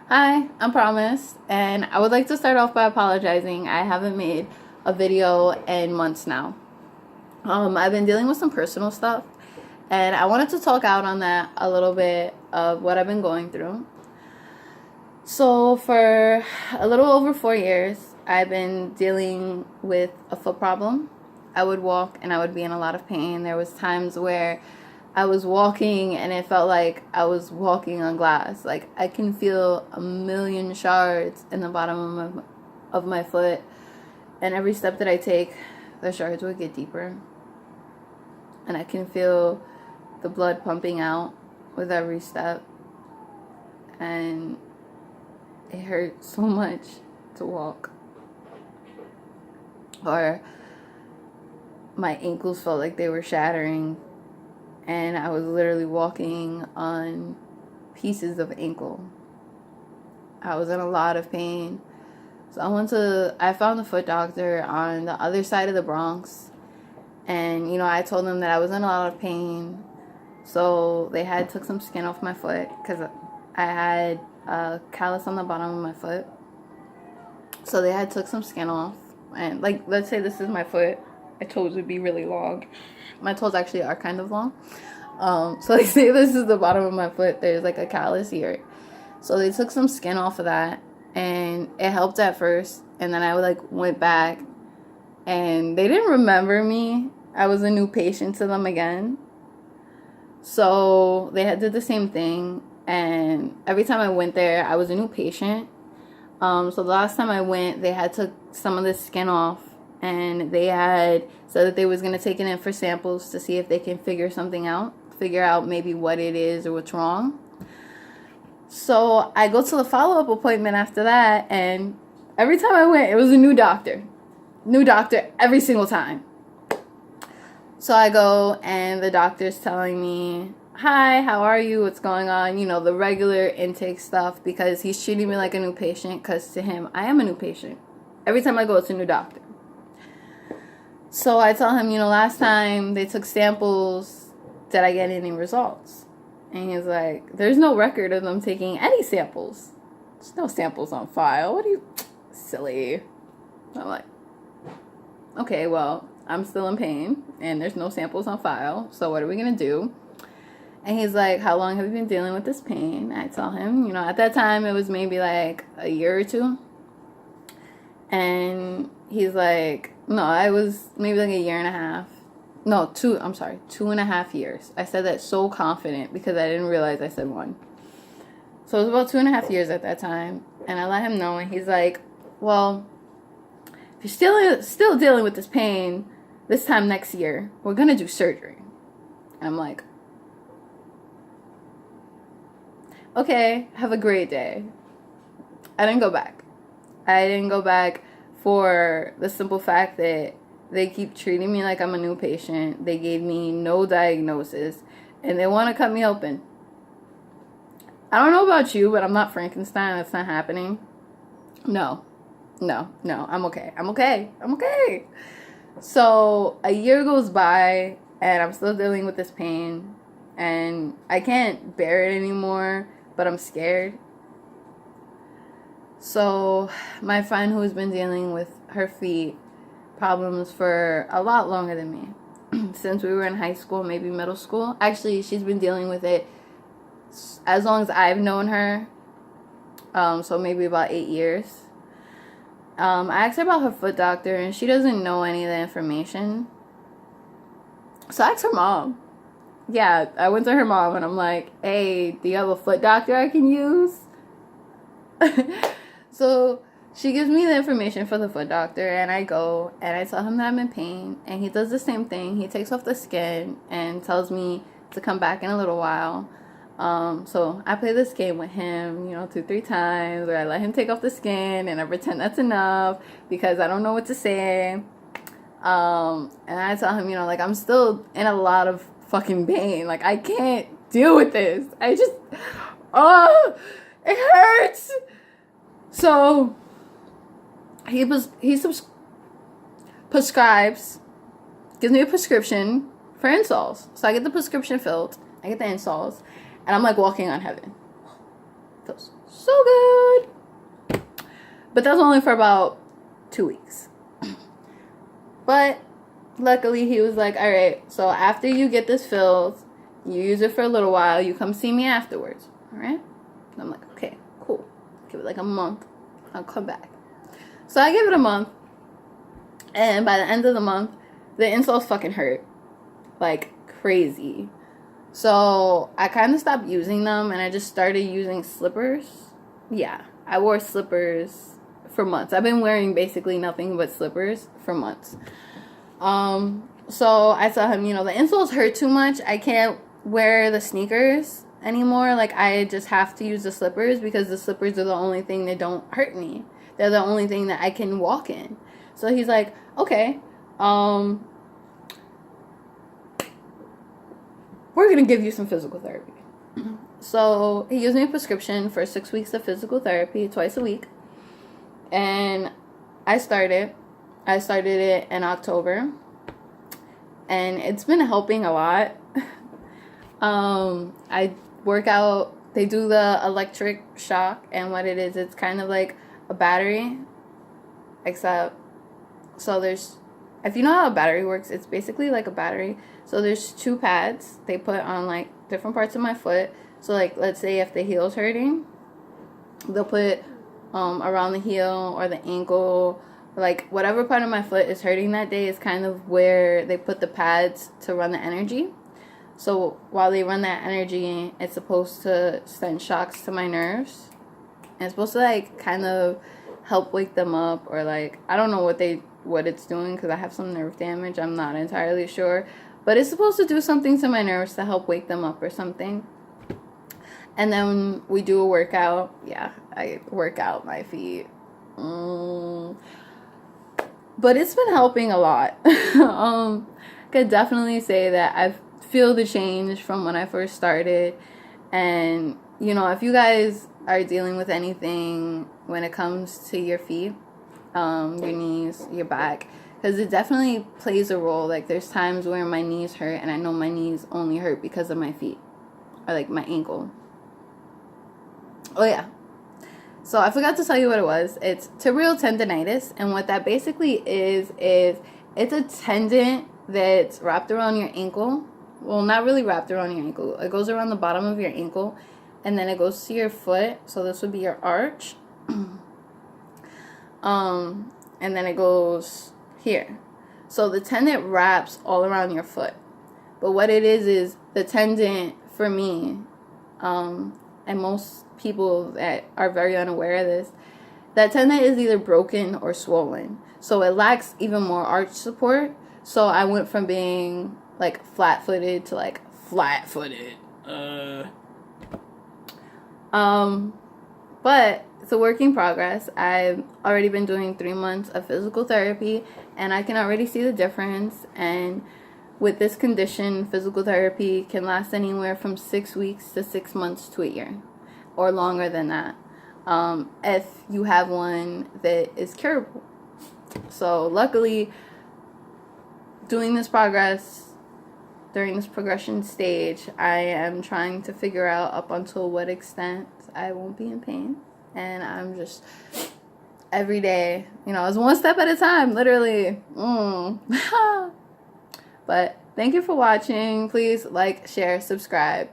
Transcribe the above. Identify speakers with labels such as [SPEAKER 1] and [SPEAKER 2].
[SPEAKER 1] Hi, I'm Promise, and I would like to start off by apologizing. I haven't made a video in months now. I've been dealing with some personal stuff, and I wanted to talk out on that a little bit of what I've been going through. So, for a little over 4 years, I've been dealing with a foot problem. I would walk and I would be in a lot of pain. There was times where I was walking and it felt like I was walking on glass. Like I can feel a million shards in the bottom of my foot, and every step that I take, the shards would get deeper. And I can feel the blood pumping out with every step. And it hurt so much to walk. Or my ankles felt like they were shattering, and I was literally walking on pieces of ankle. I was in a lot of pain. So I found a foot doctor on the other side of the Bronx, and I told them that I was in a lot of pain. So they took some skin off my foot because I had a callus on the bottom of my foot. So they took some skin off, and let's say this is my foot. My toes would be really long. My toes actually are kind of long. So they say this is the bottom of my foot. There's like a callus here. So they took some skin off of that, and it helped at first. And then I went back, and they didn't remember me. I was a new patient to them again. So they did the same thing. And every time I went there, I was a new patient. So the last time I went, they took some of the skin off, and they had said that they was going to take it in for samples to see if they can figure out maybe what it is or what's wrong. So I go to the follow-up appointment after that, and every time I went, it was a new doctor every single time. So I go, and the doctor's telling me, hi, how are you? What's going on? The regular intake stuff, because he's treating me like a new patient, because to him, I am a new patient. Every time I go, it's a new doctor. So I tell him, last time they took samples, did I get any results? And he's like, there's no record of them taking any samples. There's no samples on file. What are you, silly? I'm like, okay, well, I'm still in pain, and there's no samples on file, so what are we going to do? And he's like, how long have you been dealing with this pain? I tell him, at that time, it was maybe like a year or two. And he's like, no, I was maybe like a year and a half. No, 2.5 years. I said that so confident because I didn't realize I said one. So it was about 2.5 years at that time. And I let him know, and he's like, well, if you're still dealing with this pain, this time next year, we're going to do surgery. And I'm like, okay, have a great day. I didn't go back for the simple fact that they keep treating me like I'm a new patient. They gave me no diagnosis, and they want to cut me open. I don't know about you, but I'm not Frankenstein. That's not happening. No, I'm okay. So a year goes by, and I'm still dealing with this pain, and I can't bear it anymore, but I'm scared. So my friend, who's been dealing with her feet problems for a lot longer than me, since we were in high school, maybe middle school. Actually, she's been dealing with it as long as I've known her, so maybe about 8 years. I asked her about her foot doctor, and she doesn't know any of the information. So I asked her mom. Yeah, I went to her mom, and I'm like, hey, do you have a foot doctor I can use? So she gives me the information for the foot doctor, and I go, and I tell him that I'm in pain, and he does the same thing. He takes off the skin and tells me to come back in a little while. So I play this game with him, 2-3 times, where I let him take off the skin, and I pretend that's enough because I don't know what to say. And I tell him, I'm still in a lot of fucking pain. Like, I can't deal with this. Oh, it hurts. So he prescribes, gives me a prescription for installs. So I get the prescription filled, I get the installs, and I'm like walking on heaven. Feels so good. But that's only for about 2 weeks. But luckily he was like, all right, so after you get this filled, you use it for a little while, you come see me afterwards. All right? And I'm like, okay, cool. Give it like a month. I'll come back. So I give it a month. And by the end of the month, the insoles fucking hurt. Like crazy. So I kind of stopped using them and I just started using slippers. Yeah, I wore slippers for months. I've been wearing basically nothing but slippers for months. So I tell him, you know, the insoles hurt too much. I can't wear the sneakers anymore. Like, I just have to use the slippers because the slippers are the only thing that don't hurt me. They're the only thing that I can walk in. So he's like, okay, we're going to give you some physical therapy. So he gives me a prescription for 6 weeks of physical therapy twice a week. And I started it in October. And it's been helping a lot. I work out. They do the electric shock. And what it is, it's kind of like a battery. Except, so there's, if you know how a battery works, it's basically like a battery. So there's 2 pads they put on like different parts of my foot. So like, let's say if the heel's hurting, they'll put around the heel or the ankle, like whatever part of my foot is hurting that day is kind of where they put the pads to run the energy. So while they run that energy, it's supposed to send shocks to my nerves. And it's supposed to like kind of help wake them up, or like, I don't know what it's doing because I have some nerve damage. I'm not entirely sure. But it's supposed to do something to my nerves to help wake them up or something. And then we do a workout. Yeah, I work out my feet. But it's been helping a lot. Could definitely say that I feel the change from when I first started. And, you know, if you guys are dealing with anything when it comes to your feet, your knees, your back, because it definitely plays a role. Like, there's times where my knees hurt, and I know my knees only hurt because of my feet, or like my ankle. Oh yeah, so I forgot to tell you what it was. It's tibial tendonitis, and what that basically is it's a tendon that's wrapped around your ankle. Well, not really wrapped around your ankle. It goes around the bottom of your ankle, and then it goes to your foot. So this would be your arch. And then it goes here. So the tendon wraps all around your foot. But what it is the tendon, for me, and most people that are very unaware of this, that tendon is either broken or swollen. So it lacks even more arch support. So I went from being like flat-footed to like flat-footed. But it's a work in progress. I've already been doing 3 months of physical therapy, and I can already see the difference. And with this condition, physical therapy can last anywhere from 6 weeks to 6 months to a year, or longer than that, if you have one that is curable. So luckily, during this progression stage, I am trying to figure out up until what extent I won't be in pain. And I'm just, every day, you know, it's one step at a time, literally. But thank you for watching. Please like, share, subscribe.